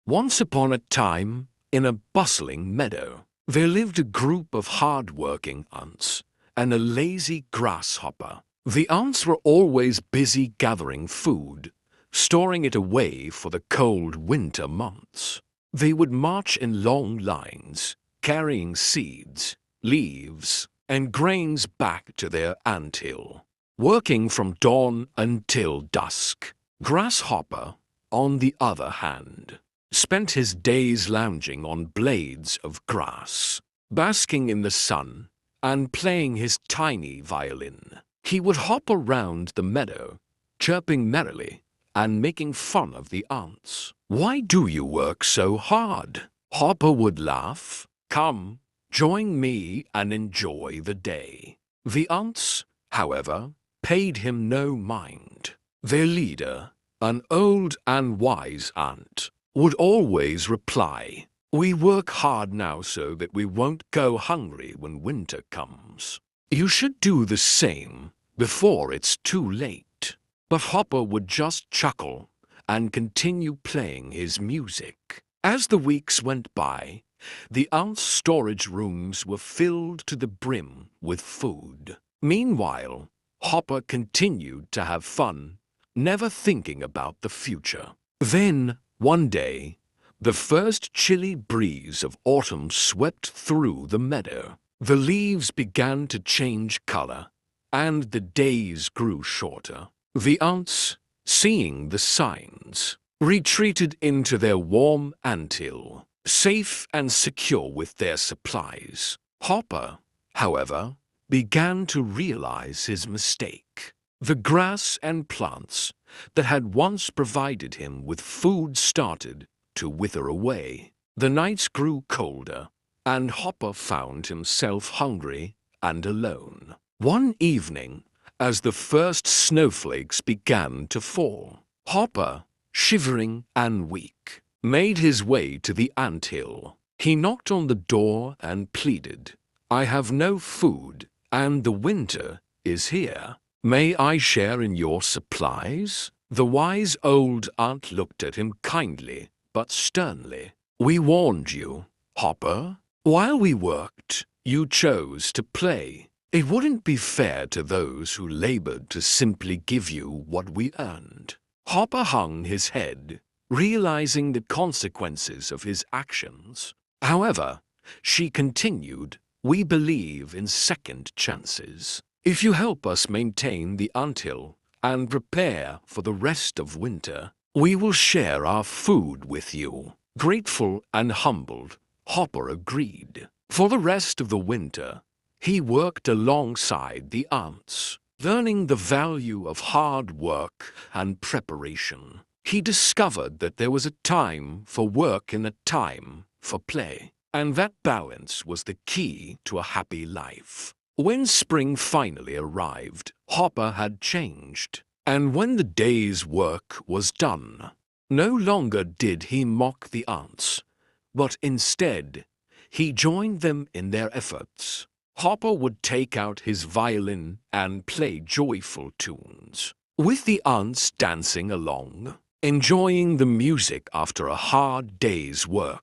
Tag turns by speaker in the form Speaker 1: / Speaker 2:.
Speaker 1: Once upon a time, in a bustling meadow, there lived a group of hard-working ants and a lazy grasshopper. The ants were always busy gathering food, storing it away for the cold winter months. They would march in long lines, carrying seeds, leaves, and grains back to their anthill, working from dawn until dusk. Grasshopper, on the other hand, spent his days lounging on blades of grass, basking in the sun, and playing his tiny violin. He would hop around the meadow, chirping merrily and making fun of the ants. "Why do you work so hard?" Hopper would laugh. "Come, join me and enjoy the day." The ants, however, paid him no mind. Their leader, an old and wise ant, would always reply, "We work hard now so that we won't go hungry when winter comes. You should do the same before it's too late." But Hopper would just chuckle and continue playing his music. As the weeks went by, the ants' storage rooms were filled to the brim with food. Meanwhile, Hopper continued to have fun, never thinking about the future. Then, one day, the first chilly breeze of autumn swept through the meadow. The leaves began to change color, and the days grew shorter. The ants, seeing the signs, retreated into their warm anthill, safe and secure with their supplies. Hopper, however, began to realize his mistake. The grass and plants that had once provided him with food started to wither away. The nights grew colder, and Hopper found himself hungry and alone. One evening, as the first snowflakes began to fall, Hopper, shivering and weak, made his way to the anthill. He knocked on the door and pleaded, "I have no food, and the winter is here. May I share in your supplies?" The wise old ant looked at him kindly but sternly. "We warned you, Hopper. While we worked, you chose to play. It wouldn't be fair to those who labored to simply give you what we earned." Hopper hung his head, realizing the consequences of his actions. However, she continued, "We believe in second chances. If you help us maintain the anthill and prepare for the rest of winter, we will share our food with you." Grateful and humbled, Hopper agreed. For the rest of the winter, he worked alongside the ants, learning the value of hard work and preparation. He discovered that there was a time for work and a time for play, and that balance was the key to a happy life. When spring finally arrived, Hopper had changed, and when the day's work was done, no longer did he mock the ants, but instead, he joined them in their efforts. Hopper would take out his violin and play joyful tunes, with the ants dancing along, enjoying the music after a hard day's work.